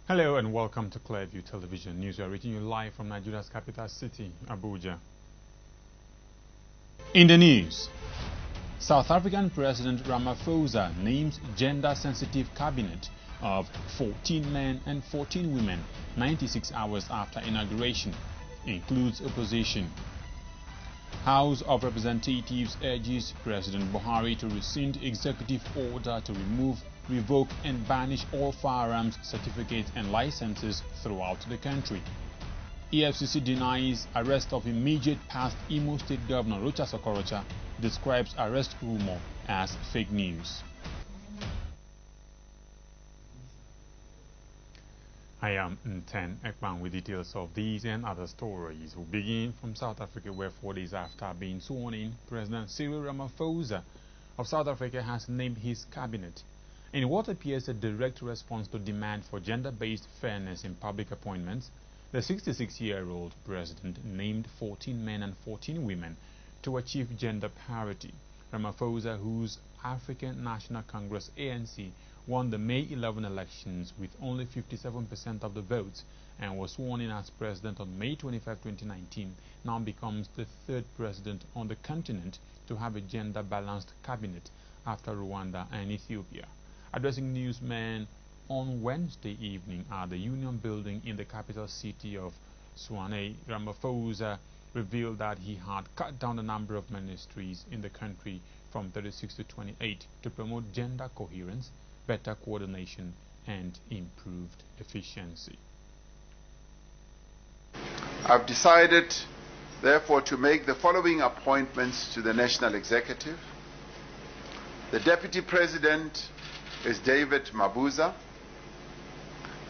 Hello and welcome to Clearview Television News. We are reaching you live from Nigeria's capital city, Abuja. In the news, South African President Ramaphosa names gender-sensitive cabinet of 14 men and 14 women 96 hours after inauguration. Includes opposition. House of Representatives urges President Buhari to rescind executive order to remove, revoke and banish all firearms certificates and licenses throughout the country. EFCC denies arrest of immediate past Imo State Governor Rochas Okorocha, describes arrest rumor as fake news. I am Nten Ekpan with details of these and other stories. We'll begin from South Africa, where 4 days after being sworn in, President Cyril Ramaphosa of South Africa has named his cabinet. In what appears a direct response to demand for gender-based fairness in public appointments, the 66-year-old president named 14 men and 14 women to achieve gender parity. Ramaphosa, whose African National Congress ANC won the May 11 elections with only 57% of the votes and was sworn in as president on May 25, 2019, now becomes the third president on the continent to have a gender-balanced cabinet after Rwanda and Ethiopia. Addressing newsmen on Wednesday evening at the Union Building in the capital city of Swane, Ramaphosa revealed that he had cut down the number of ministries in the country from 36 to 28 to promote gender coherence, better coordination and improved efficiency. I've decided, therefore, to make the following appointments to the National Executive. The Deputy President is David Mabuza.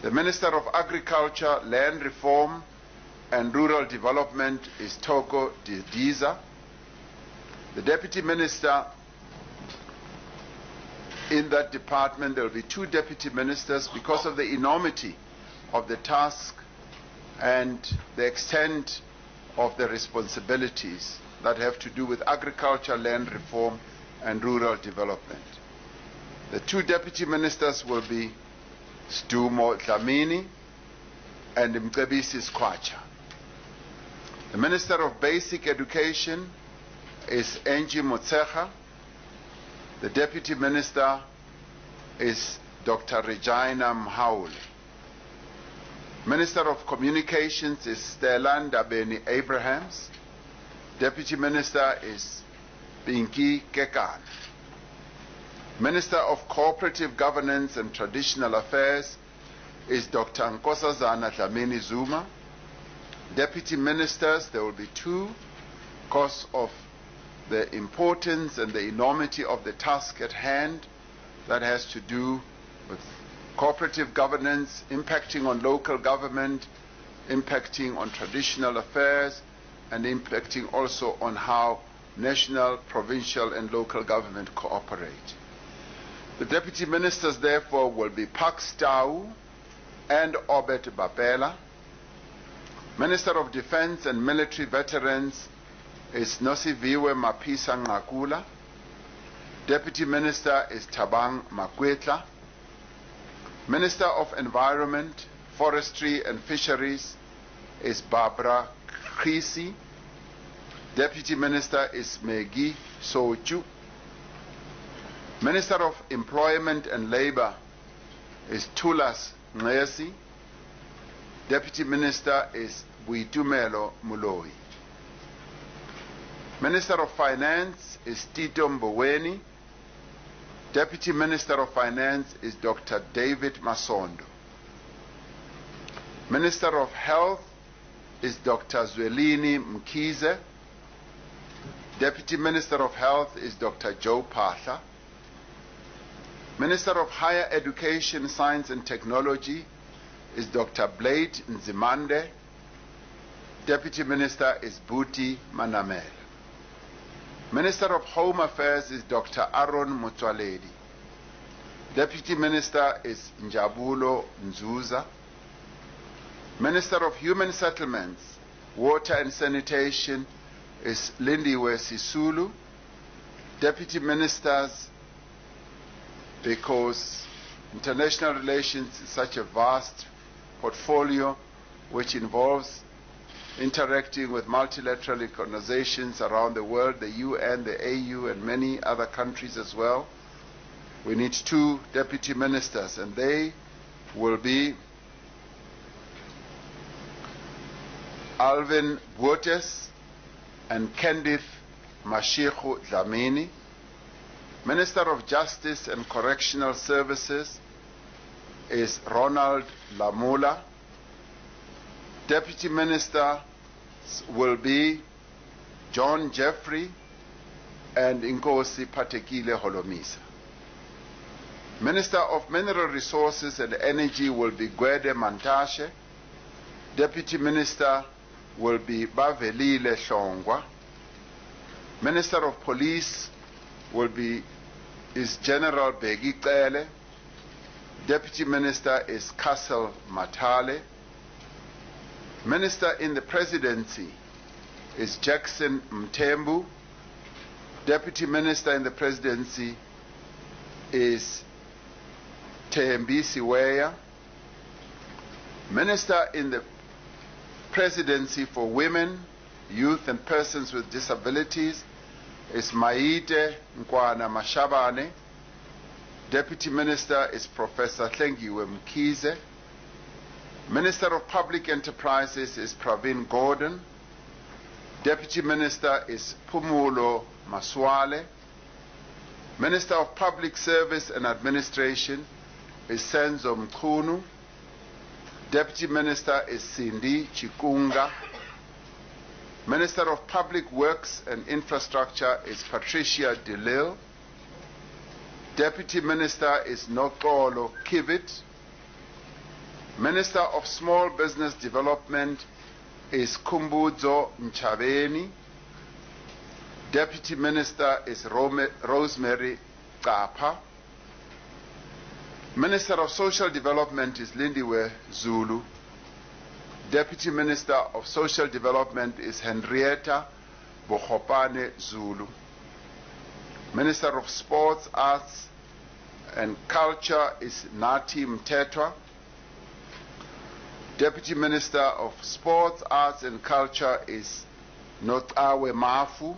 The Minister of Agriculture, Land Reform and Rural Development is Togo Didiza. The Deputy Minister in that department, there will be 2 deputy ministers because of the enormity of the task and the extent of the responsibilities that have to do with agriculture, land reform and rural development. The 2 deputy ministers will be Stumo Dlamini and Mcebisi Skwacha. The Minister of Basic Education is Angie Motsecha. The Deputy Minister is Dr. Regina Mhaule. Minister of Communications is Stellanda Beni Abrahams. Deputy Minister is Pinky Kekan. Minister of Cooperative Governance and Traditional Affairs is Dr. Nkosazana Dlamini Zuma. Deputy Ministers, there will be 2 because of the importance and the enormity of the task at hand that has to do with cooperative governance, impacting on local government, impacting on traditional affairs, and impacting also on how national, provincial, and local government cooperate. The deputy ministers, therefore, will be Pax Tau and Obet Bapela. Minister of Defense and Military Veterans is Nosiviwe Mapisa Ngakula. Deputy Minister is Tabang Makwetla. Minister of Environment, Forestry and Fisheries is Barbara Krisi. Deputy Minister is Megi Sochu. Minister of Employment and Labor is Tulas Ngesi. Deputy Minister is Buitumelo Muloi. Minister of Finance is Tito Mboweni. Deputy Minister of Finance is Dr. David Masondo. Minister of Health is Dr. Zwelini Mkize. Deputy Minister of Health is Dr. Joe Patha. Minister of Higher Education, Science and Technology is Dr. Blade Nzimande. Deputy Minister is Buti Manamela. Minister of Home Affairs is Dr. Aaron Mutwaledi. Deputy Minister is Njabulo Nzuza. Minister of Human Settlements, Water and Sanitation is Lindiwe Sisulu. Deputy Ministers, because international relations is such a vast portfolio, which involves interacting with multilateral organizations around the world, the UN, the AU, and many other countries as well. We need 2 deputy ministers, and they will be Alvin Buotes and Kenneth Mashikhu Dlamini. Minister of Justice and Correctional Services is Ronald Lamula. Deputy Minister will be John Jeffrey and Inkosi Patekile Holomisa. Minister of Mineral Resources and Energy will be Gwede Mantashe. Deputy Minister will be Bavelile Shongwa. Minister of Police is General Begi Kele. Deputy Minister is Kassel Matale. Minister in the Presidency is Jackson Mtembu. Deputy Minister in the Presidency is Tembi Siweya. Minister in the Presidency for Women, Youth and Persons with Disabilities is Maite Nkwana Mashabane. Deputy Minister is Professor Tlengiwe Mkize. Minister of Public Enterprises is Pravin Gordon. Deputy Minister is Pumulo Maswale. Minister of Public Service and Administration is Senzo Mkhunu. Deputy Minister is Cindy Chikunga. Minister of Public Works and Infrastructure is Patricia DeLille. Deputy Minister is Nokolo Kivit. Minister of Small Business Development is Kumbudzo Nchabeni. Deputy Minister is Rosemary Kapa. Minister of Social Development is Lindiwe Zulu. Deputy Minister of Social Development is Henrietta Bohopane Zulu. Minister of Sports, Arts and Culture is Nati Mtetwa. Deputy Minister of Sports, Arts and Culture is Notawe Mafu.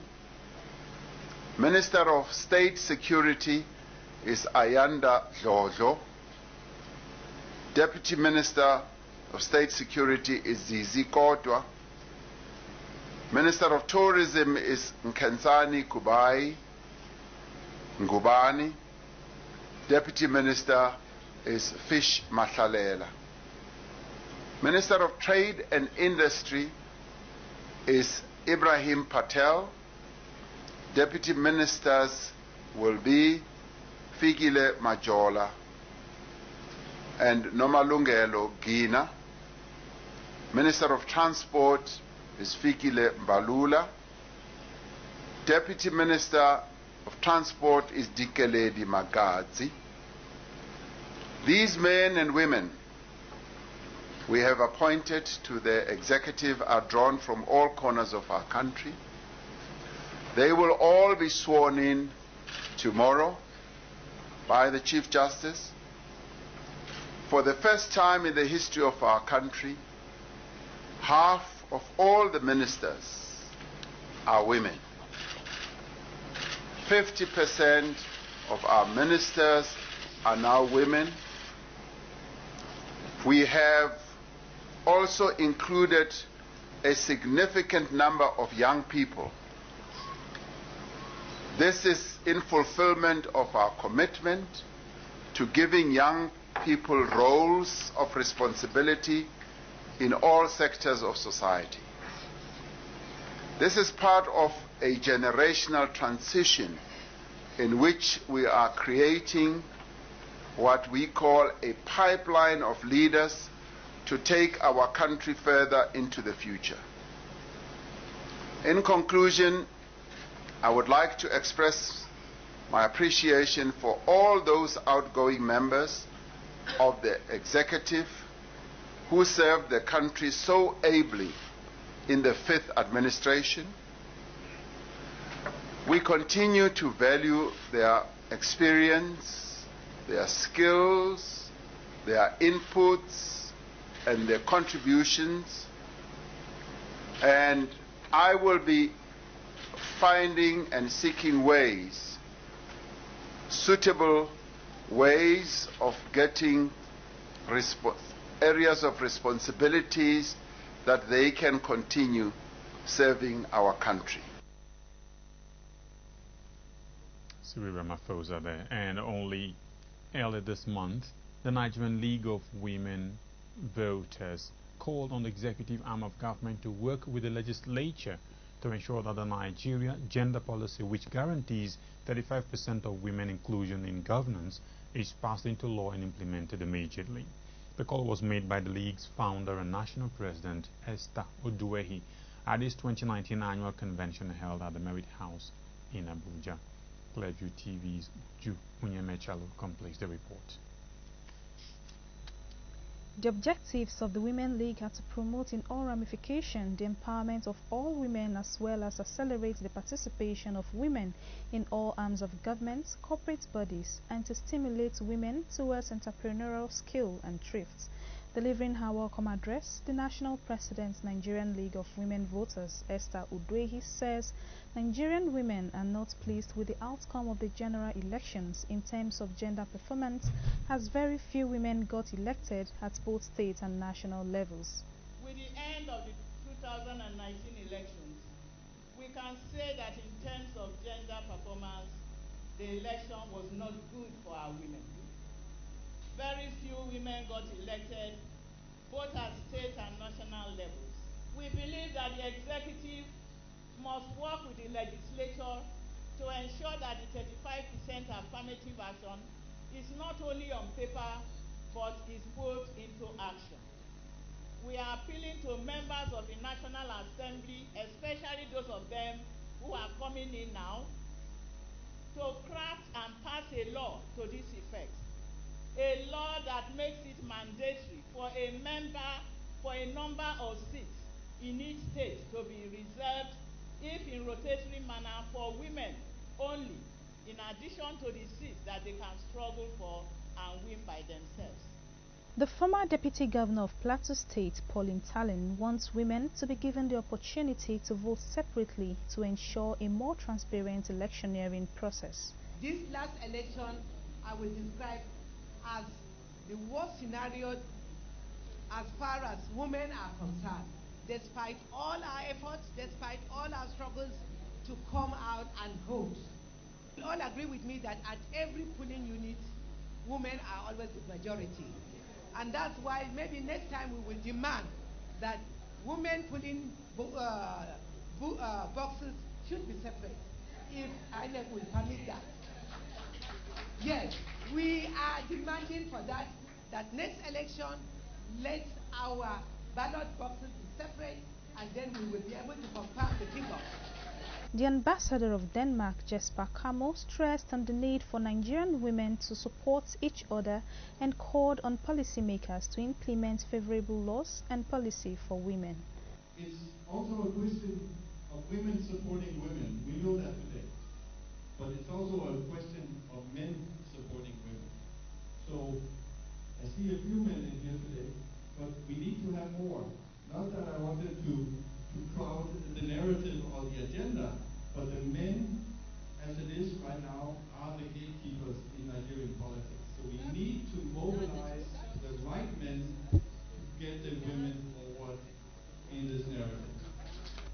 Minister of State Security is Ayanda Dlodlo. Deputy Minister of State Security is Zizi Kodwa. Minister of Tourism is Nkensani Kubai Ngubani. Deputy Minister is Fish Mathalela. Minister of Trade and Industry is Ibrahim Patel. Deputy Ministers will be Figile Majola and Nomalungelo Gina. Minister of Transport is Fikile Mbalula. Deputy Minister of Transport is Dikeledi Magadzi. These men and women we have appointed to the executive are drawn from all corners of our country. They will all be sworn in tomorrow by the Chief Justice. For the first time in the history of our country, half of all the ministers are women. 50% of our ministers are now women. We have also included a significant number of young people. This is in fulfillment of our commitment to giving young people roles of responsibility in all sectors of society. This is part of a generational transition in which we are creating what we call a pipeline of leaders to take our country further into the future. In conclusion, I would like to express my appreciation for all those outgoing members of the executive who served the country so ably in the 5th administration. We continue to value their experience, their skills, their inputs, and their contributions, and I will be finding and seeking ways, suitable ways of getting areas of responsibilities that they can continue serving our country. Cyril Ramaphosa there. And only earlier this month, the Nigerian League of Women Voters called on the executive arm of government to work with the legislature to ensure that the Nigeria gender policy, which guarantees 35% of women inclusion in governance, is passed into law and implemented immediately. The call was made by the League's founder and national president, Esther Oduehi, at its 2019 annual convention held at the Merit House in Abuja. Clearview TV's Ju Unyemechalo completes the report. The objectives of the Women League are to promote in all ramifications the empowerment of all women, as well as accelerate the participation of women in all arms of government, corporate bodies, and to stimulate women towards entrepreneurial skill and thrifts. Delivering her welcome address, the National President, Nigerian League of Women Voters, Esther Uduehi, says Nigerian women are not pleased with the outcome of the general elections in terms of gender performance, as very few women got elected at both state and national levels. With the end of the 2019 elections, we can say that in terms of gender performance, the election was not good for our women. Very few women got elected, both at state and national levels. We believe that the executive must work with the legislature to ensure that the 35% affirmative action is not only on paper, but is put into action. We are appealing to members of the National Assembly, especially those of them who are coming in now, to craft and pass a law to this effect. A law that makes it mandatory for a member, for a number of seats in each state to be reserved, if in rotatory manner, for women only, in addition to the seats that they can struggle for and win by themselves. The former Deputy Governor of Plateau State, Pauline Talin, wants women to be given the opportunity to vote separately to ensure a more transparent electioneering process. This last election I will describe as the worst scenario as far as women are concerned. Despite all our efforts, despite all our struggles to come out and vote, you all agree with me that at every polling unit, women are always the majority. And that's why maybe next time we will demand that women polling boxes should be separate, if INEC will permit that. Yes, we are demanding for that, that next election, let our ballot boxes be separate, and then we will be able to confirm the figure. The ambassador of Denmark, Jesper Kamo, stressed on the need for Nigerian women to support each other and called on policymakers to implement favorable laws and policy for women. It's also a question of women supporting women. We know that today. But it's also a question of men supporting women. So I see a few men in here today, but we need to have more. Not that I wanted to crowd the narrative or the agenda, but the men, as it is right now, are the gatekeepers in Nigerian politics. So we need to mobilize the right men to get the women forward in this narrative.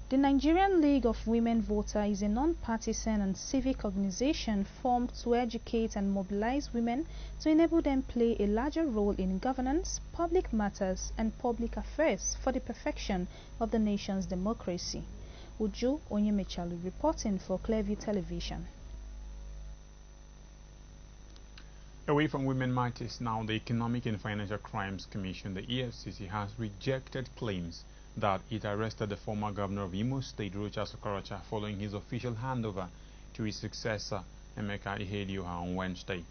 The Nigerian League of Women Voters is a non-partisan and civic organization formed to educate and mobilize women to enable them play a larger role in governance, public matters, and public affairs for the perfection of the nation's democracy. Uju Onyemechalu reporting for Clearview Television. Away from women matters now, the Economic and Financial Crimes Commission, the EFCC, has rejected claims that it arrested the former governor of Imo State, Rochas Okorocha, following his official handover to his successor, Emeka Ihedioha, on Wednesday.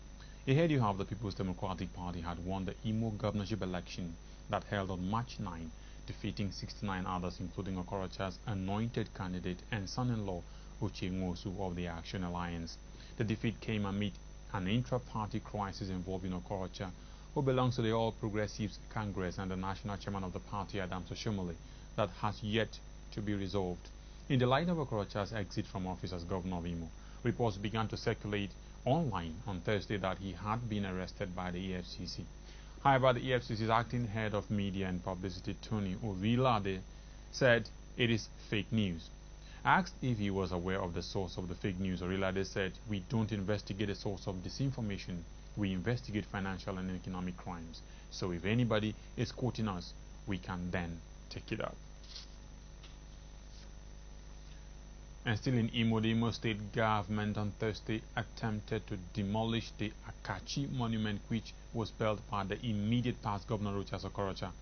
Ihedioha of the People's Democratic Party had won the Imo governorship election that held on March 9, defeating 69 others, including Okorocha's anointed candidate and son-in-law, Uche Nwosu of the Action Alliance. The defeat came amid an intra-party crisis involving Okorocha, who belongs to the All Progressives Congress, and the national chairman of the party, Adams Oshomole, that has yet to be resolved. In the light of Okorocha's exit from office as governor of Imo, reports began to circulate online on Thursday that he had been arrested by the EFCC. However, the EFCC's acting head of media and publicity, Tony Orilade, said it is fake news. Asked if he was aware of the source of the fake news, Orilade said, "We don't investigate the source of disinformation. We investigate financial and economic crimes. So if anybody is quoting us, we can then take it up." And still in Imo, the Imo State government on Thursday attempted to demolish the Akachi monument, which was built by the immediate past Governor Rochas Okorocha.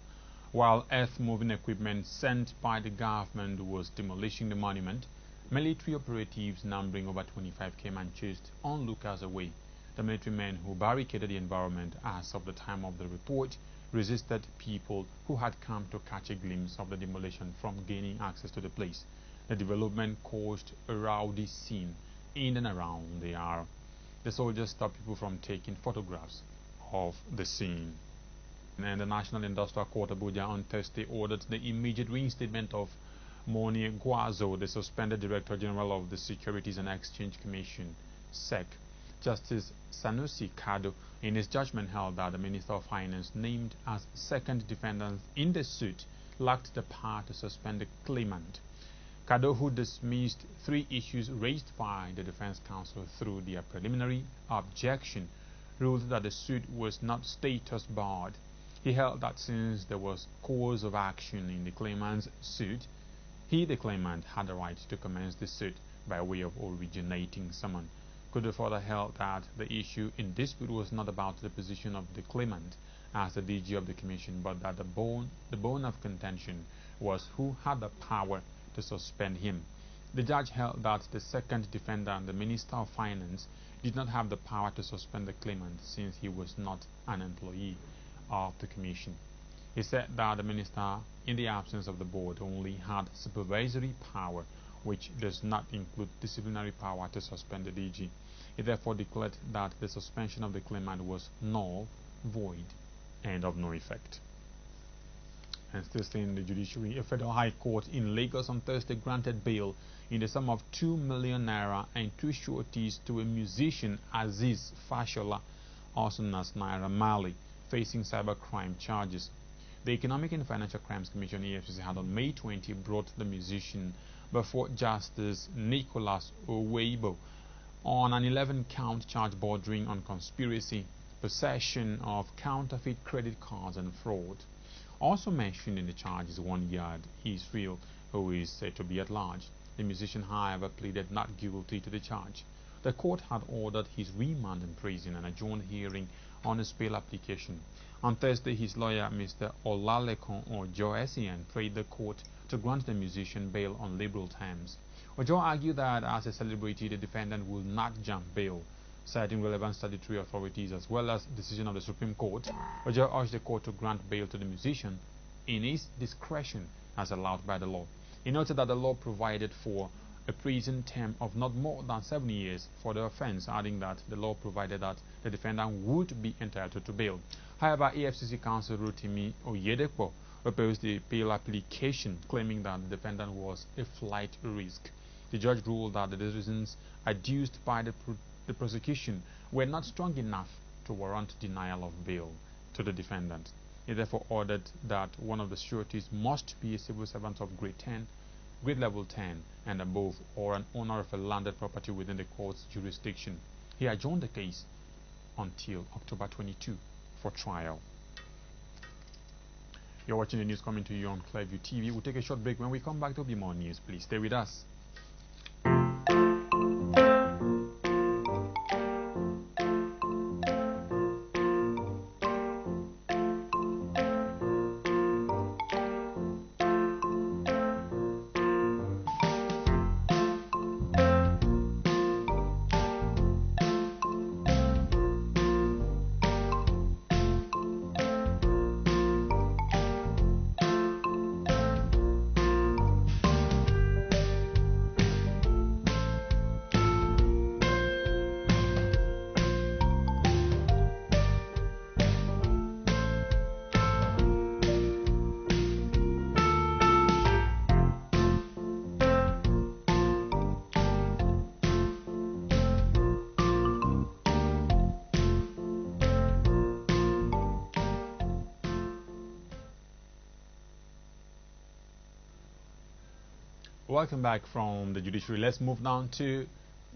While earth-moving equipment sent by the government was demolishing the monument, military operatives numbering over 25 came and chased onlookers away. The military men who barricaded the environment as of the time of the report resisted people who had come to catch a glimpse of the demolition from gaining access to the place. The development caused a rowdy scene in and around the area. The soldiers stopped people from taking photographs of the scene. And the National Industrial Court Abuja on Thursday ordered the immediate reinstatement of Moni Guazo, the suspended Director General of the Securities and Exchange Commission, SEC. Justice Sanusi Kado, in his judgment, held that the Minister of Finance, named as second defendant in the suit, lacked the power to suspend the claimant. Kado, who dismissed 3 issues raised by the defense counsel through their preliminary objection, ruled that the suit was not status barred. He held that since there was cause of action in the claimant's suit, he, the claimant, had the right to commence the suit by way of originating summon. Kado further held that the issue in dispute was not about the position of the claimant as the DG of the commission, but that the bone of contention was who had the power to suspend him. The judge held that the second defendant, the Minister of Finance, did not have the power to suspend the claimant since he was not an employee of the commission. He said that the minister, in the absence of the board, only had supervisory power, which does not include disciplinary power to suspend the DG. He therefore declared that the suspension of the claimant was null, void, and of no effect. And still staying in the judiciary, a federal high court in Lagos on Thursday granted bail in the sum of 2 million naira and 2 sureties to a musician, Aziz Fashola, also known as Naira Marley, facing cybercrime charges. The Economic and Financial Crimes Commission (EFCC) had on May 20 brought the musician before Justice Nicholas Oweibo on an 11-count charge bordering on conspiracy, possession of counterfeit credit cards, and fraud. Also mentioned in the charge is one Yard Israel, who is said to be at large. The musician, however, pleaded not guilty to the charge. The court had ordered his remand in prison and adjourned hearing on his bail application. On Thursday, his lawyer, Mr. Olalekon Ojo Essien, prayed the court to grant the musician bail on liberal terms. Ojo argued that as a celebrity, the defendant would not jump bail, citing relevant statutory authorities as well as decision of the Supreme Court. Ojo urged the court to grant bail to the musician in his discretion as allowed by the law. He noted that the law provided for a prison term of not more than 7 years for the offense, adding that the law provided that the defendant would be entitled to bail. However, EFCC counsel Rotimi Oyedepo opposed the bail application, claiming that the defendant was a flight risk. The judge ruled that the reasons adduced by the prosecution were not strong enough to warrant denial of bail to the defendant. He therefore ordered that one of the sureties must be a civil servant of grade level 10 and above, or an owner of a landed property within the court's jurisdiction. He adjourned the case until October 22 for trial. You're watching the news coming to you on Clearview TV. We'll take a short break. When we come back, there'll be more news. Please stay with us. Welcome back from the judiciary. Let's move down to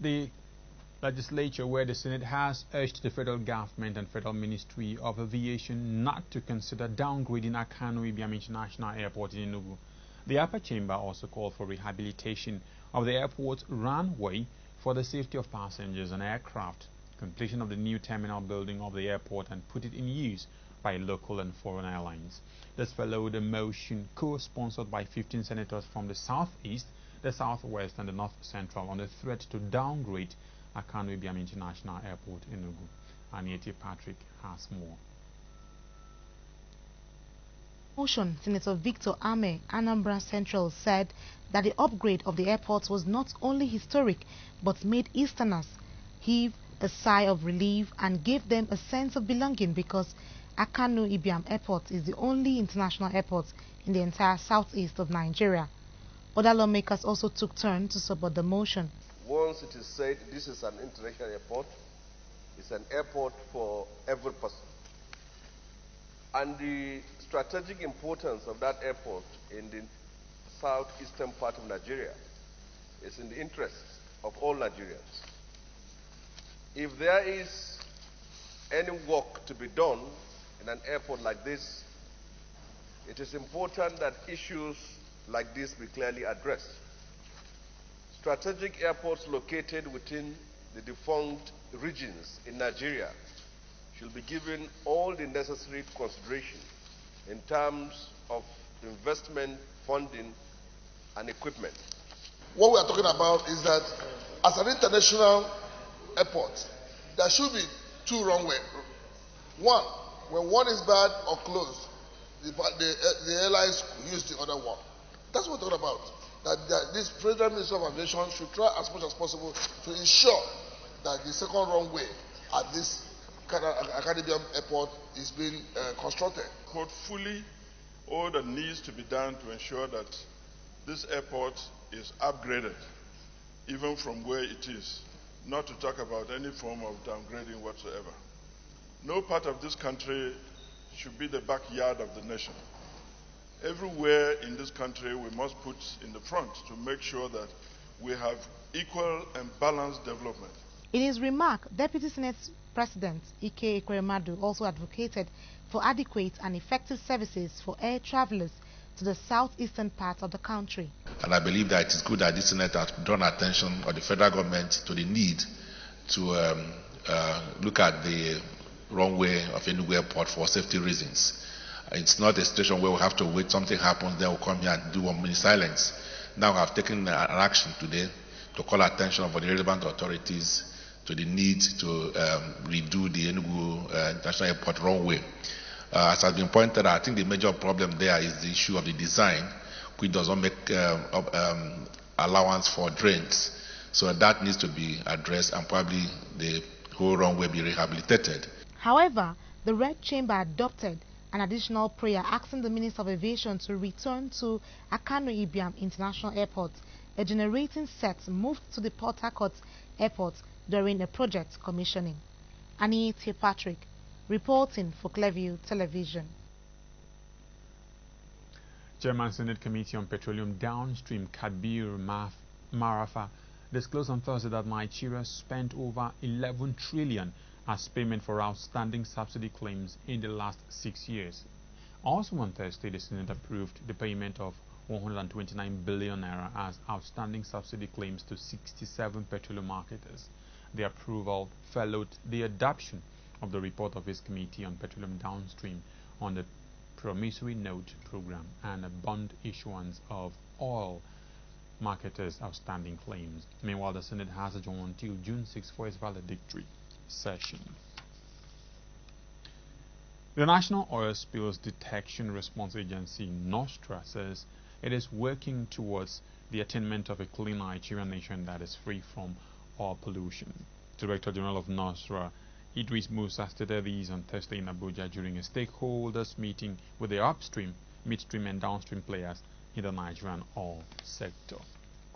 the legislature, where the Senate has urged the federal government and Federal Ministry of Aviation not to consider downgrading Akanu Ibiam International Airport in Enugu. The upper chamber also called for rehabilitation of the airport's runway for the safety of passengers and aircraft, completion of the new terminal building of the airport, and put it in use by local and foreign airlines. This followed a motion co-sponsored by 15 senators from the southeast, the southwest, and the north central on the threat to downgrade Akanu Ibiam International Airport in Enugu. Anieti Patrick has more. Motion, Senator Victor Ame, Anambra Central, said that the upgrade of the airport was not only historic but made Easterners heave a sigh of relief and gave them a sense of belonging, because Akanu Ibiam Airport is the only international airport in the entire southeast of Nigeria. Other lawmakers also took turn to support the motion. Once it is said this is an international airport, it's an airport for every person. And the strategic importance of that airport in the southeastern part of Nigeria is in the interest of all Nigerians. If there is any work to be done in an airport like this, it is important that issues like this be clearly addressed. Strategic airports located within the defunct regions in Nigeria should be given all the necessary consideration in terms of investment, funding, and equipment. What we are talking about is that as an international airport, there should be two runways. One, when one is bad or closed, the airlines use the other one. That's what we're talking about. That this Federal Ministry of Aviation should try as much as possible to ensure that the second runway at this Akanu Ibiam Airport is being constructed. Fully all that needs to be done to ensure that this airport is upgraded, even from where it is, not to talk about any form of downgrading whatsoever. No part of this country should be the backyard of the nation. Everywhere in this country we must put in the front to make sure that we have equal and balanced development. In his remark, Deputy Senate President Ike Ekweremadu also advocated for adequate and effective services for air travelers to the southeastern part of the country. And I believe that it is good that the Senate has drawn attention of the federal government to the need to look at the runway of Enugu Airport for safety reasons. It's not a situation where we have to wait, something happens, then we'll come here and do 1 minute silence. Now we have taken an action today to call attention of the relevant authorities to the need to redo the Enugu International Airport runway. As has been pointed out, I think the major problem there is the issue of the design, which does not make allowance for drains. So that needs to be addressed, and probably the whole runway be rehabilitated. However, the Red Chamber adopted an additional prayer asking the Minister of Aviation to return to Akanu Ibiam International Airport, a generating set moved to the Port Harcourt Airport during a project commissioning. Anieti Patrick, reporting for Clearview Television. Chairman Senate Committee on Petroleum Downstream Kabir Marafa disclosed on Thursday that Nigeria spent over 11 trillion as payment for outstanding subsidy claims in the last 6 years. Also on Thursday, the Senate approved the payment of 129 billion naira as outstanding subsidy claims to 67 petroleum marketers. The approval followed the adoption of the report of his Committee on Petroleum Downstream on the promissory note program and a bond issuance of all marketers' outstanding claims. Meanwhile, the Senate has adjourned until June 6 for its valedictory session. The National Oil Spills Detection Response Agency, NOSTRA, says it is working towards the attainment of a clean Nigerian nation that is free from oil pollution. Director General of NOSTRA, Idris Musa, stated these on Thursday in Abuja during a stakeholders meeting with the upstream, midstream and downstream players in the Nigerian oil sector.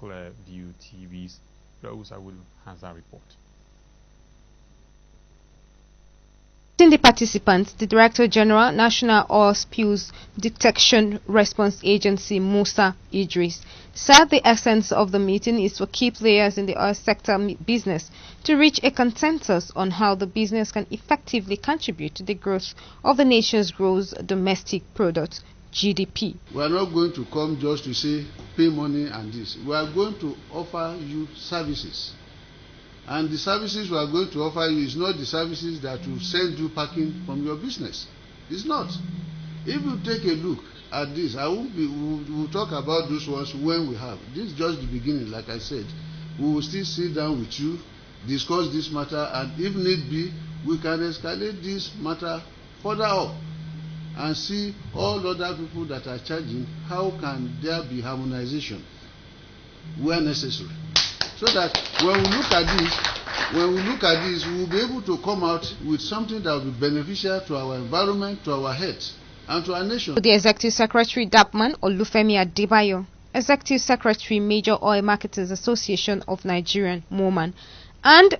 Clearview TV's Rose Awulu has a report. The participants, the Director General, National Oil Spills Detection Response Agency, Musa Idris, said the essence of the meeting is for key players in the oil sector business to reach a consensus on how the business can effectively contribute to the growth of the nation's gross domestic product, GDP. We are not going to come just to say pay money and this. We are going to offer you services. And the services we are going to offer you is not the services that will send you packing from your business. It's not. If you take a look at this, we'll talk about those ones when we have. This is just the beginning, like I said. We will still sit down with you, discuss this matter, and if need be, we can escalate this matter further up and see all other people that are charging, how can there be harmonization where necessary. So that when we look at this, we will be able to come out with something that will be beneficial to our environment, to our health, and to our nation. The Executive Secretary Dapman Olufemi Adebayo, Executive Secretary Major Oil Marketers Association of Nigerian, MOMAN, and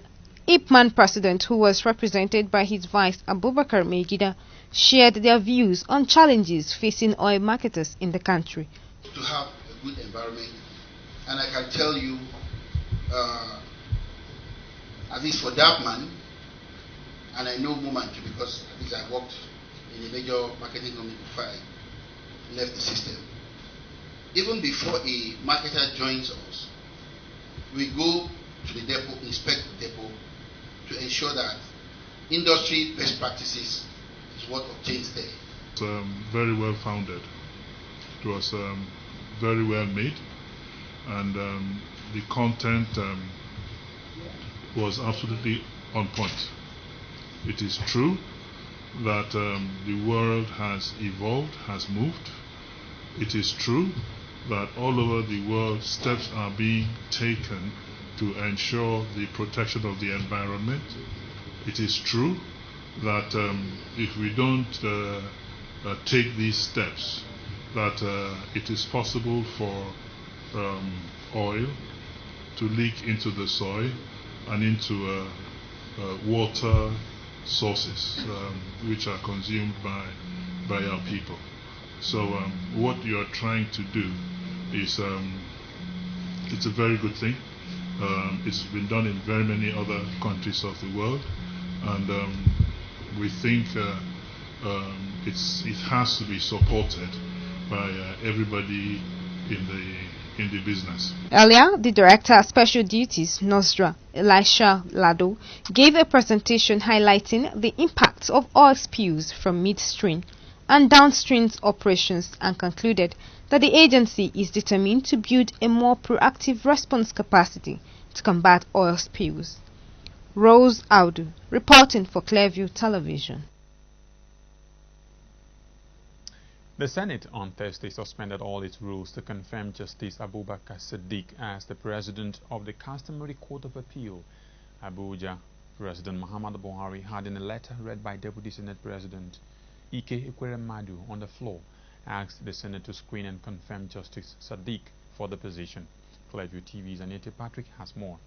IPMAN President, who was represented by his vice Abubakar Megida, shared their views on challenges facing oil marketers in the country. To have a good environment, and I can tell you, at least for Dapman, and I know MOMAN too, because at least I worked in a major marketing company before I left the system. Even before a marketer joins us, we go to the depot, inspect the depot, to ensure that industry best practices is what obtains there. It's very well founded. It was very well made, and the content was absolutely on point. It is true that the world has evolved, has moved. It is true that all over the world steps are being taken to ensure the protection of the environment. It is true that if we don't take these steps, that it is possible for oil to leak into the soil and into water sources which are consumed by our people. So what you are trying to do is it's a very good thing. It's been done in very many other countries of the world, and we think it has to be supported by everybody in the business. Earlier, the Director of Special Duties, Nosra Elisha Lado, gave a presentation highlighting the impacts of oil spills from midstream and downstream operations, and concluded that the agency is determined to build a more proactive response capacity to combat oil spills. Rose Audu, reporting for Clearview Television. The Senate on Thursday suspended all its rules to confirm Justice Abubakar Siddiq as the President of the Customary Court of Appeal, Abuja. President Muhammadu Buhari had, in a letter read by Deputy Senate President Ike Ekweremadu on the floor, asked the Senate to screen and confirm Justice Siddiq for the position. Clearview TV's Anita Patrick has more.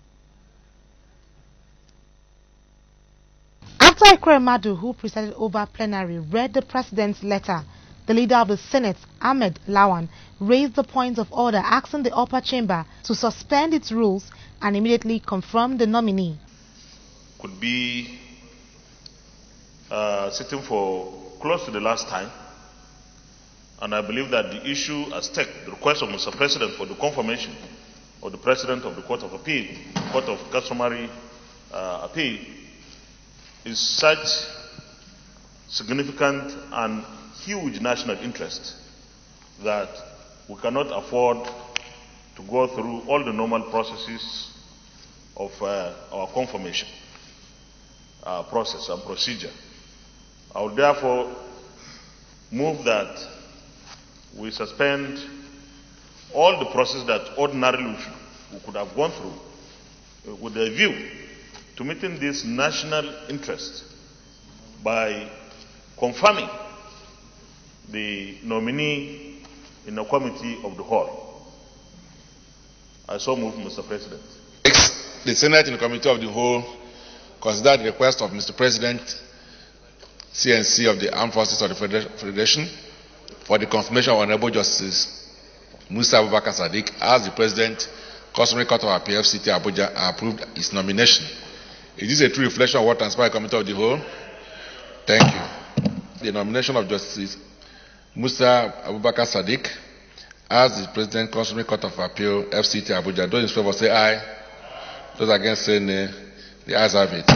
After Ekweremadu, who presided over plenary, read the President's letter, the leader of the Senate, Ahmed Lawan, raised the point of order asking the upper chamber to suspend its rules and immediately confirm the nominee. Could be sitting for close to the last time, and I believe that the issue at stake, the request of Mr. President for the confirmation of the President of the Court of Appeal, Court of Customary Appeal, is such significant and huge national interest that we cannot afford to go through all the normal processes of our confirmation process and procedure. I would therefore move that we suspend all the process that ordinarily we could have gone through with a view to meeting this national interest by confirming the nominee in a committee of the whole. I so move, Mr. President. The Senate in the committee of the whole considered the request of Mr. President CNC of the Armed Forces of the Federation for the confirmation of Honorable Justice Musa Abubakar Sadiq as the President, Customary Court of Appeal, FCT Abuja, approved his nomination. Is this a true reflection of what transpired in the Committee of the Whole? Thank you. The nomination of Justice Musa Abubakar Sadiq as the President, Customary Court of Appeal, FCT Abuja. Those in favor say aye. Those against say nay. The ayes have it.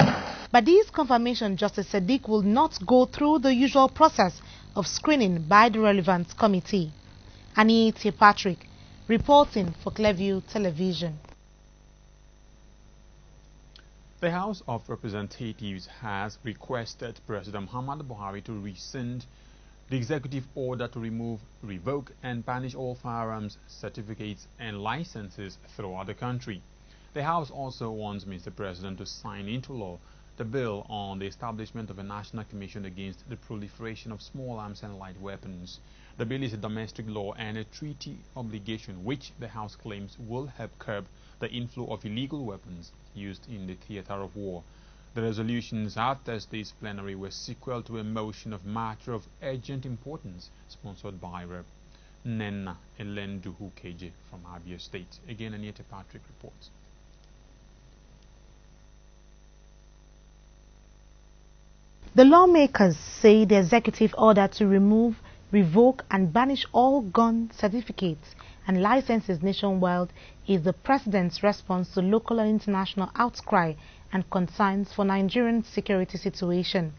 By this confirmation, Justice Sadiq will not go through the usual process of screening by the relevant committee. Annie T. Patrick, reporting for Clearview Television. The House of Representatives has requested President Muhammadu Buhari to rescind the executive order to remove, revoke and banish all firearms certificates and licenses throughout the country. The House also wants Mr. President to sign into law the bill on the establishment of a National Commission against the proliferation of small arms and light weapons. The bill is a domestic law and a treaty obligation which the House claims will help curb the inflow of illegal weapons used in the theater of war. The resolutions at Thursday's plenary were sequel to a motion of matter of urgent importance sponsored by Rep. Nenna Elenduhu KJ from Abia State. Again, Anita Patrick reports. The lawmakers say the executive order to remove, revoke and banish all gun certificates and licenses nationwide is the President's response to local and international outcry and concerns for Nigerian security situation.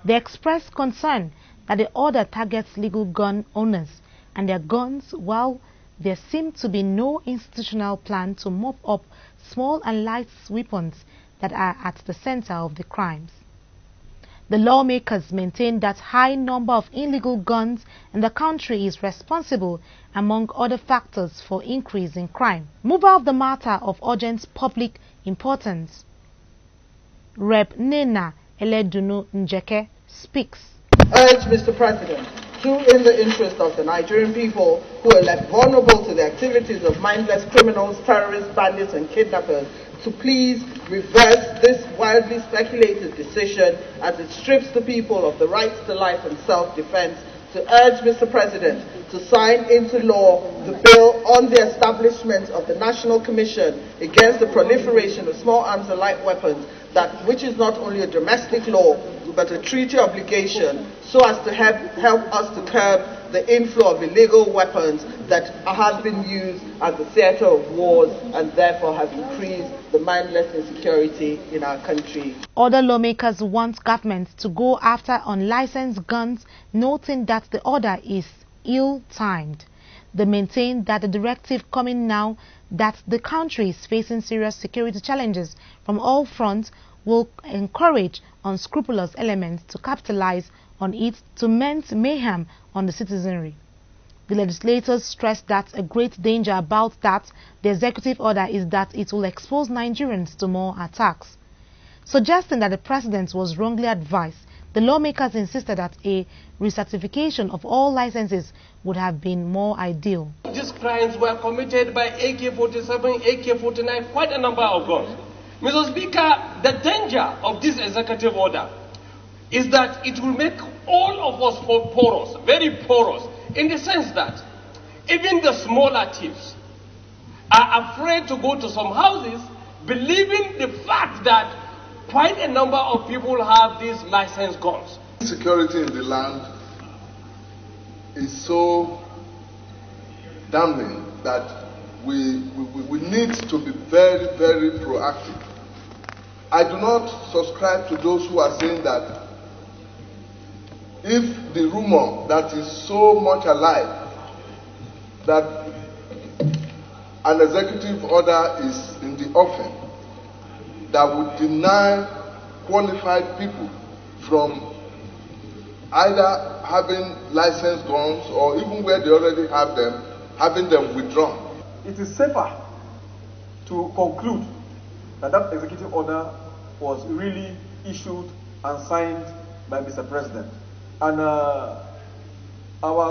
They expressed concern that the order targets legal gun owners and their guns while there seems to be no institutional plan to mop up small and light weapons that are at the center of the crimes. The lawmakers maintain that high number of illegal guns in the country is responsible, among other factors, for increase in crime. Mover of the matter of urgent public importance, Rep. Nena Eledunu Njeke speaks. Urge Mr. President to, in the interest of the Nigerian people who are left vulnerable to the activities of mindless criminals, terrorists, bandits and kidnappers, to please reverse this wildly speculated decision as it strips the people of the rights to life and self-defense, to urge Mr. President to sign into law the bill on the establishment of the National Commission against the proliferation of small arms and light weapons, which is not only a domestic law but a treaty obligation, so as to help us to curb the inflow of illegal weapons that have been used as the theater of wars and therefore have increased the mindless insecurity in our country. Other lawmakers want government to go after unlicensed guns, noting that the order is ill-timed. They maintain that the directive coming now that the country is facing serious security challenges from all fronts will encourage unscrupulous elements to capitalize on it to meant mayhem on the citizenry. The legislators stressed that a great danger about that the executive order is that it will expose Nigerians to more attacks. Suggesting that the president was wrongly advised, the lawmakers insisted that a recertification of all licenses would have been more ideal. These crimes were committed by AK-47, AK-49, quite a number of guns. Mr. Speaker, the danger of this executive order is that it will make all of us porous, very porous, in the sense that even the smaller thieves are afraid to go to some houses, believing the fact that quite a number of people have these licensed guns. Security in the land is so damning that we need to be very, very proactive. I do not subscribe to those who are saying that if the rumor that is so much alive that an executive order is in the offing that would deny qualified people from either having licensed guns or even where they already have them, having them withdrawn. It is safer to conclude that that executive order was really issued and signed by Mr. President. And our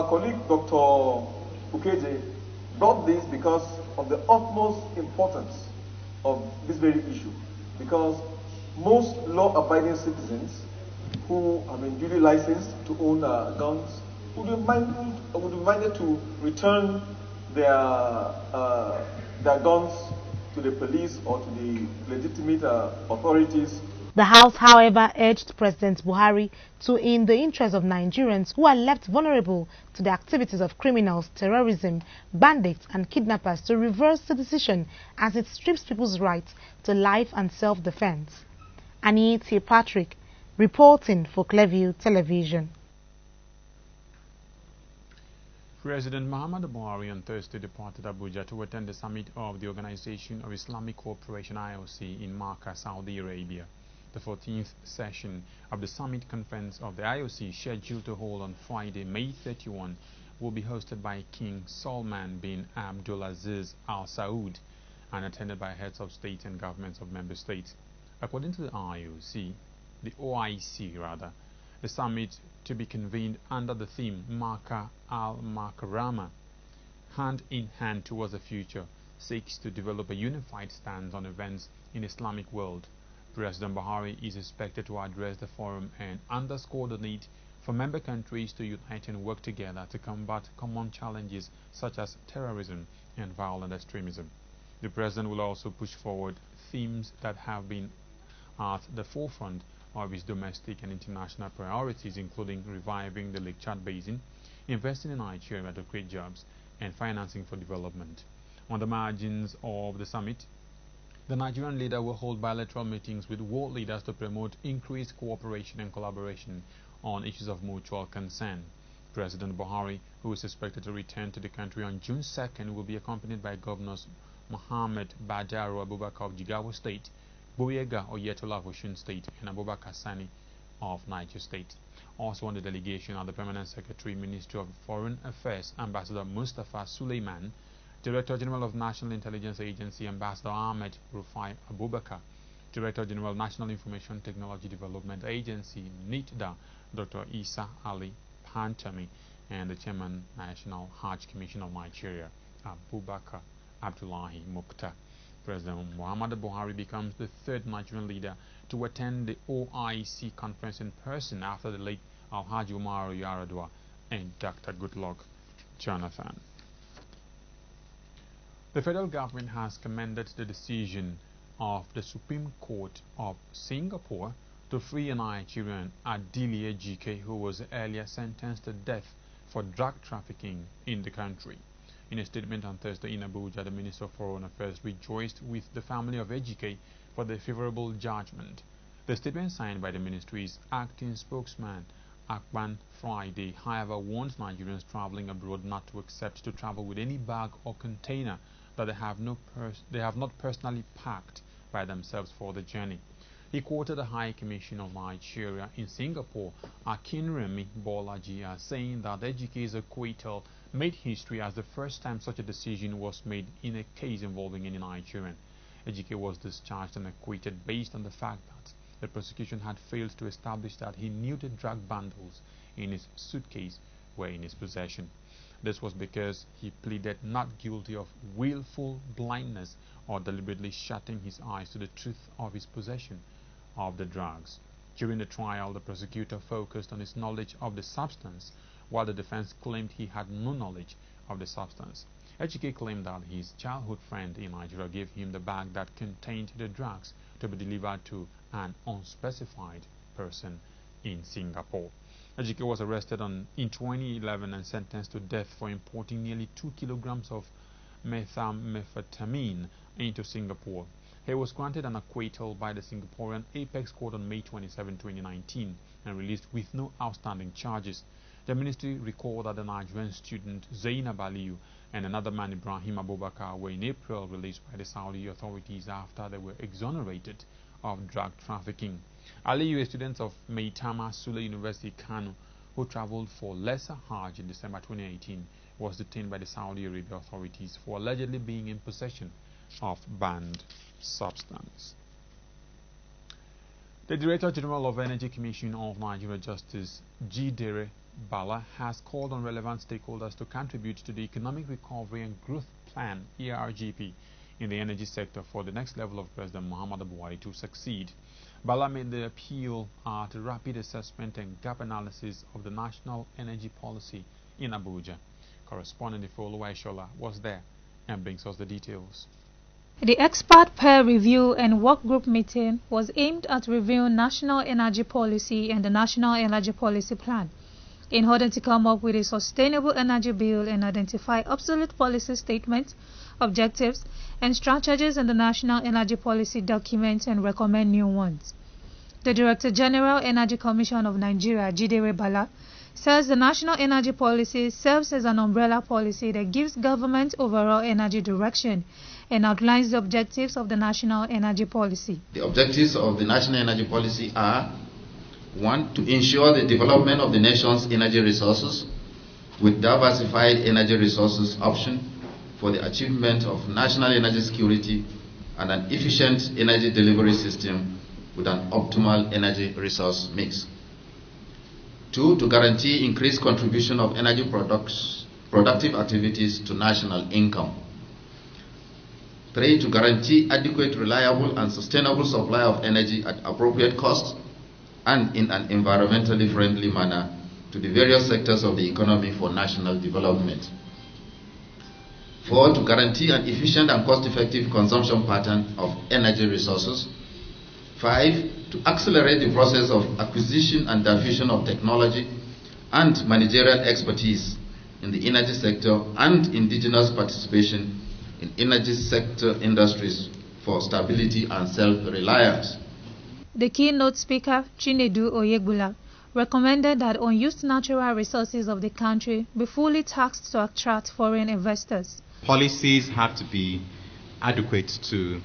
colleague Dr. Ukeje brought this because of the utmost importance of this very issue. Because most law-abiding citizens who have been duly licensed to own guns would be minded to return their guns to the police or to the legitimate authorities. The House, however, urged President Buhari to, in the interest of Nigerians who are left vulnerable to the activities of criminals, terrorism, bandits and kidnappers, to reverse the decision as it strips people's rights to life and self-defense. Annie T. Patrick, reporting for Clearview Television. President Muhammadu Buhari on Thursday departed Abuja to attend the summit of the Organization of Islamic Cooperation (IOC) in Makkah, Saudi Arabia. The 14th session of the Summit Conference of the IOC, scheduled to hold on Friday, May 31, will be hosted by King Salman bin Abdulaziz Al Saud and attended by heads of state and governments of member states. According to the IOC, the summit, to be convened under the theme Makkah al-Makarama, hand in hand towards the future, seeks to develop a unified stance on events in the Islamic world. President Buhari is expected to address the forum and underscore the need for member countries to unite and work together to combat common challenges such as terrorism and violent extremism. The President will also push forward themes that have been at the forefront of his domestic and international priorities, including reviving the Lake Chad Basin, investing in Nigeria to create jobs, and financing for development. On the margins of the summit, the Nigerian leader will hold bilateral meetings with world leaders to promote increased cooperation and collaboration on issues of mutual concern. President Buhari, who is expected to return to the country on June 2nd, will be accompanied by Governors Mohammed Badaro Abubakar of Jigawa State, Boyega Oyetola of Osun State, and Abubakar Sani of Niger State. Also on the delegation are the Permanent Secretary, Ministry of Foreign Affairs, Ambassador Mustafa Suleiman, Director General of National Intelligence Agency, Ambassador Ahmed Rufai Abubakar, Director General National Information Technology Development Agency, NITDA, Dr. Isa Ali Pantami, and the Chairman, National Hajj Commission of Nigeria, Abubakar Abdullahi Mukhtar. President Muhammadu Buhari becomes the third Nigerian leader to attend the OIC conference in person after the late Alhaji Umaru Yaradua and Dr. Goodluck Jonathan. The federal government has commended the decision of the Supreme Court of Singapore to free a Nigerian, Adili Ejike, who was earlier sentenced to death for drug trafficking in the country. In a statement on Thursday in Abuja, the Minister of Foreign Affairs rejoiced with the family of Ejike for the favorable judgment. The statement signed by the ministry's acting spokesman, Akpan Friday, however, warns Nigerians traveling abroad not to accept to travel with any bag or container that they have not personally packed by themselves for the journey. He quoted the High Commission of Nigeria in Singapore, Akinremi Bolaji, as saying that Ejike's acquittal made history as the first time such a decision was made in a case involving any Nigerian. Ejike was discharged and acquitted based on the fact that the prosecution had failed to establish that he knew the drug bundles in his suitcase were in his possession. This was because he pleaded not guilty of willful blindness or deliberately shutting his eyes to the truth of his possession of the drugs. During the trial, the prosecutor focused on his knowledge of the substance, while the defense claimed he had no knowledge of the substance. Ejike claimed that his childhood friend in Nigeria gave him the bag that contained the drugs to be delivered to an unspecified person in Singapore. Ejike was arrested in 2011 and sentenced to death for importing nearly 2 kilograms of methamphetamine into Singapore. He was granted an acquittal by the Singaporean Apex Court on May 27, 2019 and released with no outstanding charges. The ministry recalled that the Nigerian student Zainab Aliyu and another man, Ibrahim Abubakar, were in April released by the Saudi authorities after they were exonerated of drug trafficking. Aliyu, a student of Maitama Sule University, Kano, who traveled for Lesser Hajj in December 2018, was detained by the Saudi Arabia authorities for allegedly being in possession of banned substance. The Director General of Energy Commission of Nigeria, Justice Jidere Bala, has called on relevant stakeholders to contribute to the Economic Recovery and Growth Plan (ERGP) in the energy sector for the next level of President Muhammadu Buhari to succeed. Bala made the appeal at a rapid assessment and gap analysis of the national energy policy in Abuja. Correspondent Ifeoluwa Ishola was there and brings us the details. The expert peer review and work group meeting was aimed at reviewing national energy policy and the national energy policy plan in order to come up with a sustainable energy bill and identify obsolete policy statements, objectives, and strategies in the national energy policy document and recommend new ones. The Director General Energy Commission of Nigeria, Jidere Bala, says the national energy policy serves as an umbrella policy that gives government overall energy direction and outlines the objectives of the national energy policy. The objectives of the national energy policy are: 1. To ensure the development of the nation's energy resources with diversified energy resources option for the achievement of national energy security and an efficient energy delivery system with an optimal energy resource mix. 2. To guarantee increased contribution of energy productive activities to national income. 3. To guarantee adequate, reliable, and sustainable supply of energy at appropriate cost and in an environmentally friendly manner to the various sectors of the economy for national development. 4. To guarantee an efficient and cost-effective consumption pattern of energy resources. 5. To accelerate the process of acquisition and diffusion of technology and managerial expertise in the energy sector and indigenous participation in energy sector industries for stability and self-reliance. The keynote speaker, Chinedu Oyegbula, recommended that unused natural resources of the country be fully taxed to attract foreign investors. Policies have to be adequate to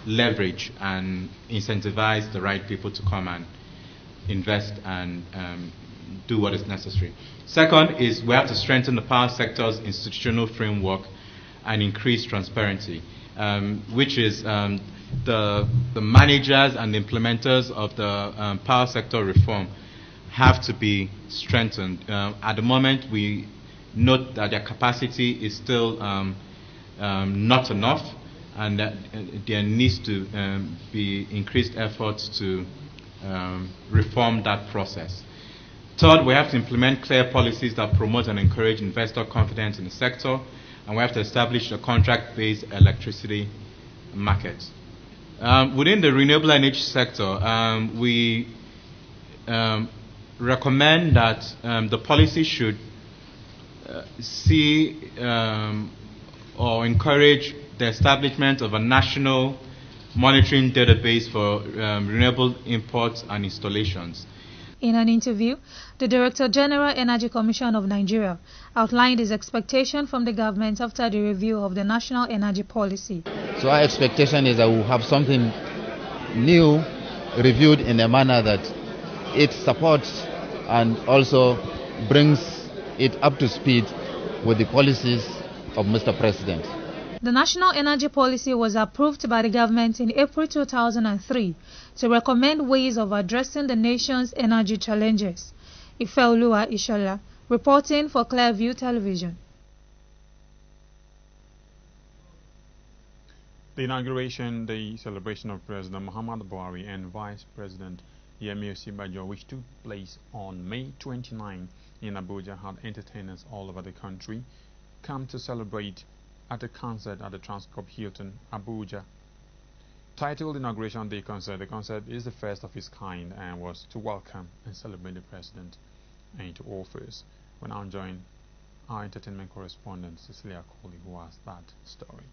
leverage and incentivize the right people to come and invest and do what is necessary. Second is we have to strengthen the power sector's institutional framework and increase transparency, which is the managers and the implementers of the power sector reform have to be strengthened. At the moment, we note that their capacity is still not enough, and that there needs to be increased efforts to reform that process. Third, we have to implement clear policies that promote and encourage investor confidence in the sector, and we have to establish a contract-based electricity market. Within the renewable energy sector, we recommend that the policy should see or encourage the establishment of a national monitoring database for renewable imports and installations. In an interview, the Director General Energy Commission of Nigeria outlined his expectation from the government after the review of the national energy policy. So our expectation is that we'll have something new reviewed in a manner that it supports and also brings it up to speed with the policies of Mr. President. The national energy policy was approved by the government in April 2003 to recommend ways of addressing the nation's energy challenges. Ifeoluwa Ishola, reporting for Clearview Television. The inauguration, the celebration of President Muhammadu Buhari and Vice President Yemi Osinbajo, which took place on May 29 in Abuja, had entertainers all over the country come to celebrate at a concert at the Transcorp Hilton, Abuja. Titled Inauguration Day Concert, the concert is the first of its kind and was to welcome and celebrate the President and to offers. We now join our entertainment correspondent, Cecilia Coley, who has that story.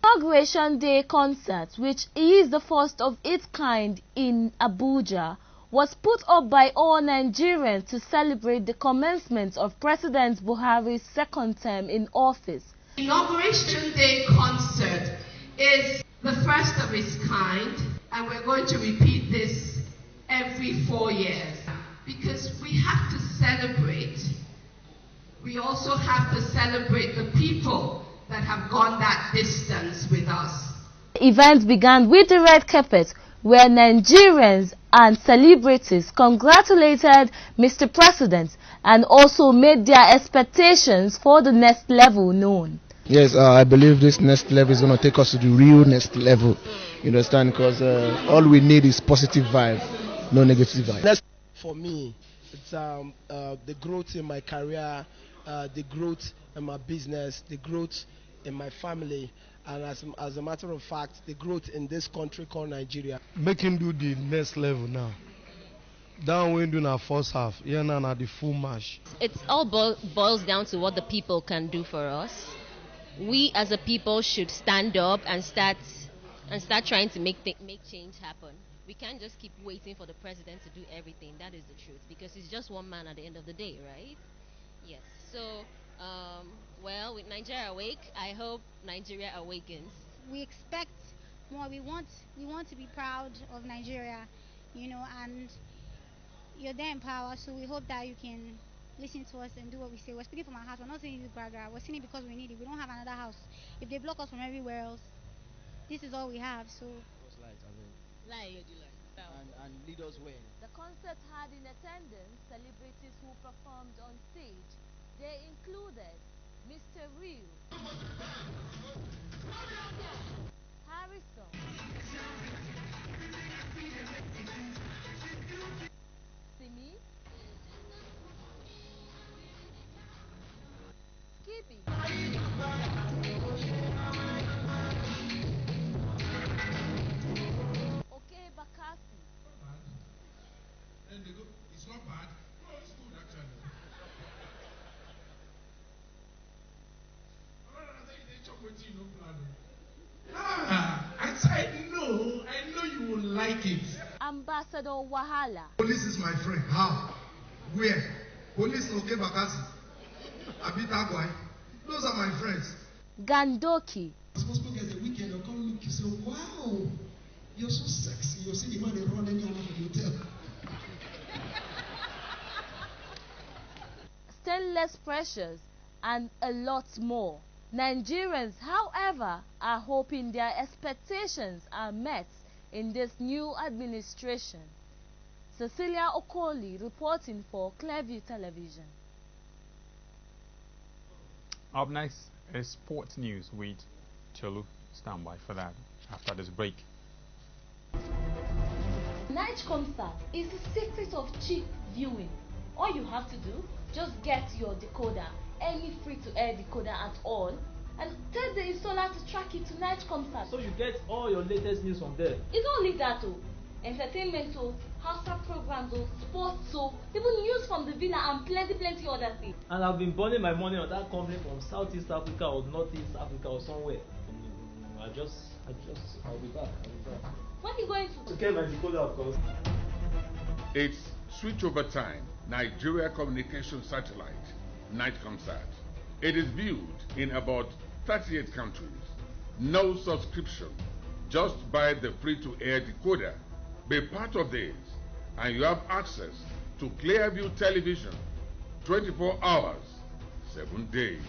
Inauguration Day concert, which is the first of its kind in Abuja, was put up by all Nigerians to celebrate the commencement of President Buhari's second term in office. Inauguration Day concert is the first of its kind, and we're going to repeat this every 4 years because we have to celebrate. We also have to celebrate the people that have gone that distance with us. The event began with the red carpet, where Nigerians and celebrities congratulated Mr. President and also made their expectations for the next level known. Yes, I believe this next level is going to take us to the real next level. You understand? Because all we need is positive vibe, no negative vibe. For me, it's the growth in my career, the growth in my business, the growth in my family, and as a matter of fact, the growth in this country called Nigeria. Make him do the next level now. Down when doing our first half, yeah, now the full match. It's all boils down to what the people can do for us. We as a people should stand up and start trying to make change happen. We can't just keep waiting for the president to do everything. That is the truth, because he's just one man at the end of the day, right? Yes. So, well, with Nigeria awake, I hope Nigeria awakens. We expect more. We want to be proud of Nigeria, and you're there in power, so we hope that you can listen to us and do what we say. We're speaking from our house. We're not saying this brag. We're saying it because we need it. We don't have another house. If they block us from everywhere else, this is all we have. So and lead us well. The concert had in attendance celebrities who performed on stage. They included Mr. Real, Harrison, Simi, Skippy, Okay Bakasi. It's not bad. No, it's good actually. I said no. I know you will like it. Ambassador Wahala. Police is my friend. How? Where? Police okay Bakasi. Abita boy. Those are my friends. Gandoki. It's possible to get the weekend or come look you say, wow, you're so sexy. You're seeing the man they run any other hotel. Stainless pressures and a lot more. Nigerians, however, are hoping their expectations are met in this new administration. Cecilia Okoli reporting for Clearview Television. Up next is sports news with Cholu. Stand by for that after this break. Night concert is the secret of cheap viewing. All you have to do, just get your decoder, any free-to-air decoder at all, and tell the installer to track it to Night concert. So you get all your latest news from there. It's not only that, entertainment, Hausa programs, sports, even news from the villa and plenty other things. And I've been burning my money on that company from Southeast Africa or Northeast Africa or somewhere. I'll be back. When are you going to get my decoder, of course. It's switchover time. Nigeria Communication Satellite Night Concert. It is viewed in about 38 countries. No subscription. Just buy the free-to-air decoder. Be part of this, and you have access to Clearview Television 24 hours, 7 days.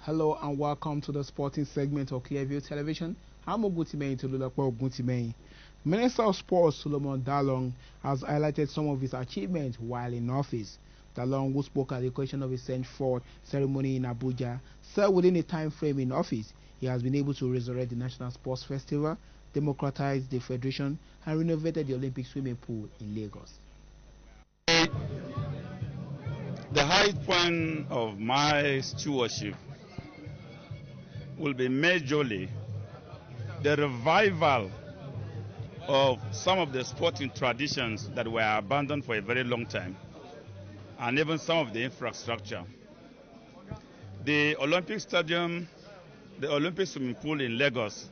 Hello and welcome to the sporting segment of Clearview Television. I'm Oguntimehin Tolulakpo Oguntimehin. Minister of Sports Solomon Dalong has highlighted some of his achievements while in office. Dalong, who spoke at the occasion of his Centford ceremony in Abuja, said within a time frame in office, he has been able to resurrect the National Sports Festival, democratize the Federation, and renovated the Olympic swimming pool in Lagos. The high point of my stewardship will be majorly the revival of some of the sporting traditions that were abandoned for a very long time, and even some of the infrastructure. The Olympic Stadium, the Olympic swimming pool in Lagos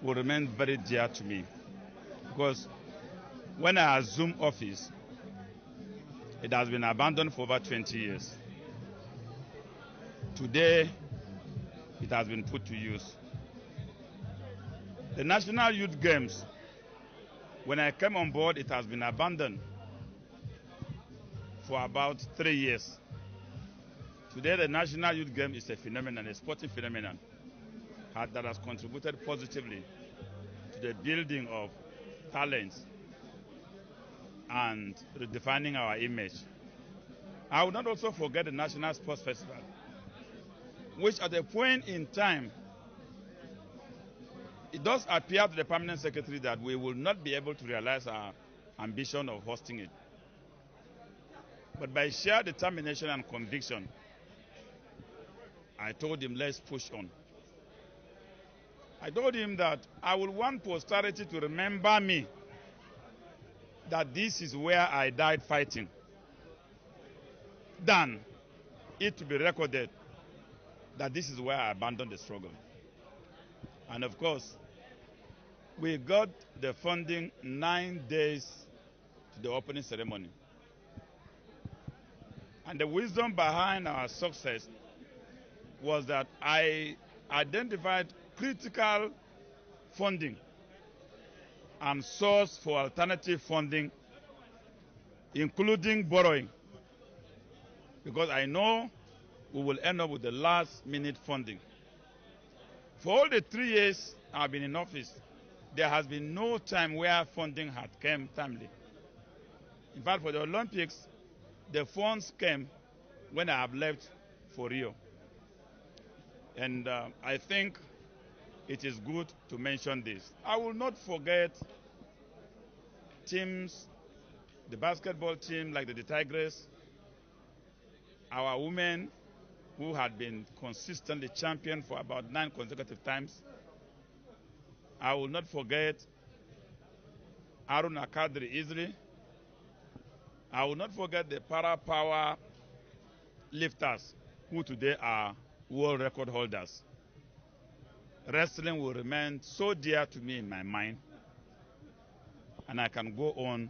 will remain very dear to me, because when I assumed office, it has been abandoned for over 20 years. Today, it has been put to use. The National Youth Games, when I came on board, it has been abandoned for about 3 years. Today, the National Youth Game is a phenomenon, a sporting phenomenon that has contributed positively to the building of talents and redefining our image. I would not also forget the National Sports Festival, which at a point in time, it does appear to the Permanent Secretary that we will not be able to realize our ambition of hosting it. But by sheer determination and conviction, I told him, let's push on. I told him that I will want posterity to remember me that this is where I died fighting, than it to be recorded that this is where I abandoned the struggle. And of course, we got the funding 9 days to the opening ceremony. And the wisdom behind our success was that I identified critical funding and source for alternative funding, including borrowing, because I know we will end up with the last-minute funding. For all the 3 years I've been in office, there has been no time where funding had come timely. In fact, for the Olympics, the funds came when I have left for Rio. And I think it is good to mention this. I will not forget teams, the basketball team like the Tigers, our women who had been consistently championed for about 9 consecutive times. I will not forget Aruna Kadri Isri. I will not forget the para-power lifters who today are world record holders. Wrestling will remain so dear to me in my mind, and I can go on.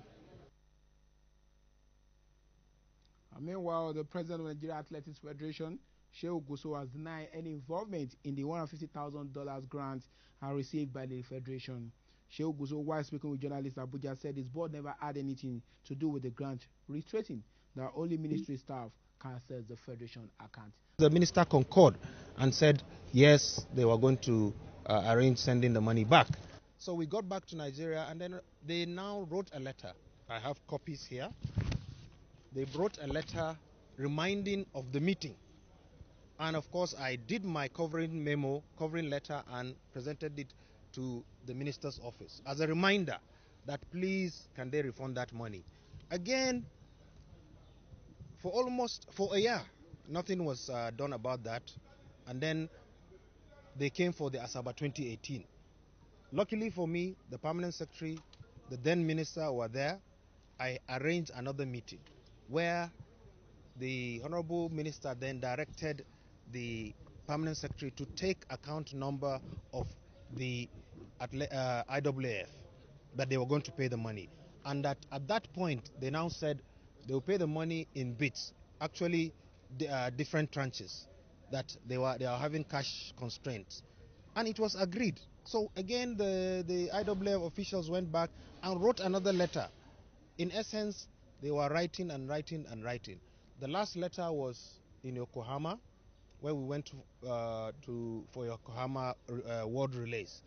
Meanwhile, the president of the Nigeria Athletics Federation, Shehu Guso, has denied any involvement in the $150,000 grant received by the federation. Shehu Guso, while speaking with journalists at Abuja, said his board never had anything to do with the grant, reiterating that only ministry staff can access the federation account. The minister concurred and said yes, they were going to arrange sending the money back. So we got back to Nigeria, and then they now wrote a letter. I have copies here. They wrote a letter reminding of the meeting. And of course, I did my covering letter, and presented it to the minister's office as a reminder that please, can they refund that money? Again, for a year, nothing was done about that. And then they came for the Asaba 2018. Luckily for me, the permanent secretary, the then minister were there. I arranged another meeting where the honorable minister then directed the permanent secretary to take account number of the IAAF that they were going to pay the money. And that at that point, they now said they will pay the money in bits, actually different tranches, that they are having cash constraints. And it was agreed. So again, the IAAF officials went back and wrote another letter. In essence, they were writing and writing and writing. The last letter was in Yokohama, where we went for Yokohama World Relays.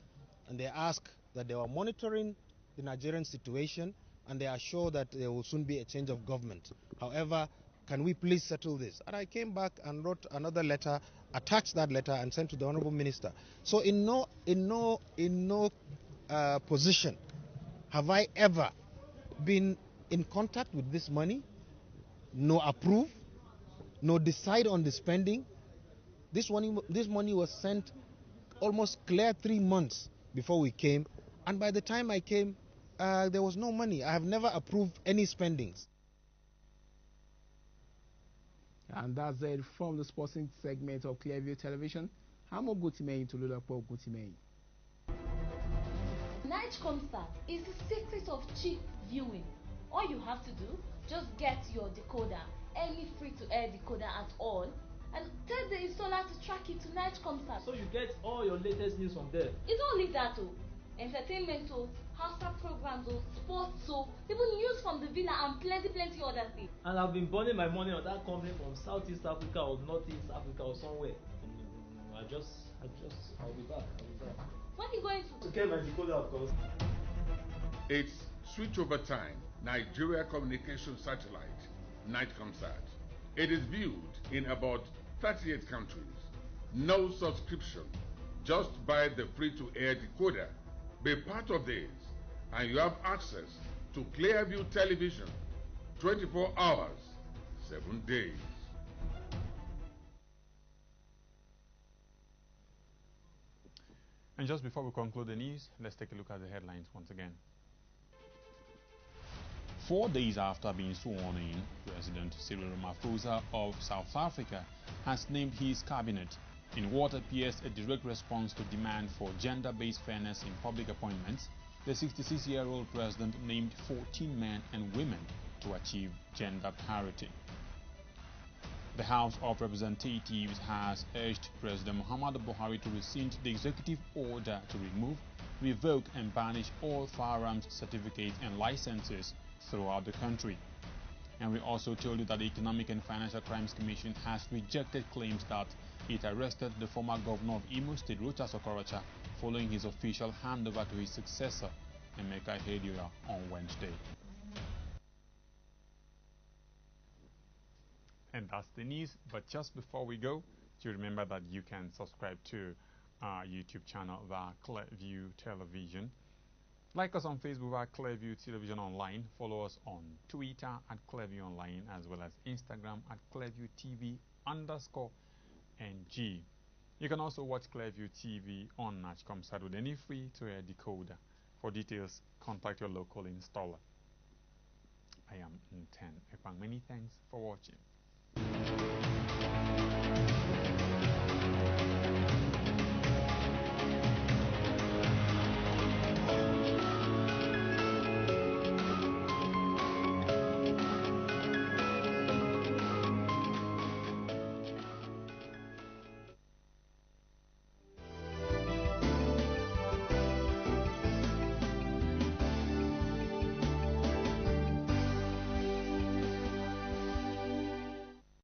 And they asked that they were monitoring the Nigerian situation, and they are sure that there will soon be a change of government. However, can we please settle this? And I came back and wrote another letter, attached that letter, and sent to the honorable minister. So in no position have I ever been in contact with this money, no approve, no decide on the spending. This money was sent almost clear 3 months before we came, and by the time I came, there was no money. I have never approved any spendings. And that's it from the sporting segment of Clearview Television. I'm Ogutimei to Lulapo Ogutimei. Night Concert is the secret of cheap viewing. All you have to do, just get your decoder, any free-to-air decoder at all, and tell the installer to track it to Night Concert. So you get all your latest news from there. It's only that too. Entertainment, Hausa programs, sports, even news from the villa and plenty other things. And I've been burning my money on that company from Southeast Africa or Northeast Africa or somewhere. I'll be back. When are you going to? To get my decoder, of course. It's switchover time. Nigeria Communication Satellite, Night Concert. It is viewed in about 38 countries. No subscription. Just buy the free-to-air decoder. Be part of this, and you have access to Clearview television 24 hours, 7 days. And just before we conclude the news, let's take a look at the headlines once again. 4 days after being sworn in, President Cyril Ramaphosa of South Africa has named his cabinet in what appears a direct response to demand for gender-based fairness in public appointments. The 66-year-old president named 14 men and women to achieve gender parity. The House of Representatives has urged President Muhammadu Buhari to rescind the executive order to remove, revoke and banish all firearms certificates and licenses throughout the country. And we also told you that the Economic and Financial Crimes Commission has rejected claims that it arrested the former governor of Imo State, Rochas Okorocha, following his official handover to his successor, Emeka Ihedioha, on Wednesday. And that's the news. But just before we go, do remember that you can subscribe to our YouTube channel via Clearview Television. Like us on Facebook at Clearview Television Online. Follow us on Twitter at Clearview Online, as well as Instagram at Clearview TV _NG. You can also watch Clearview TV on Natchcomsat with any free-to-air decoder. For details, contact your local installer. I am Nten Ekpang. Many thanks for watching.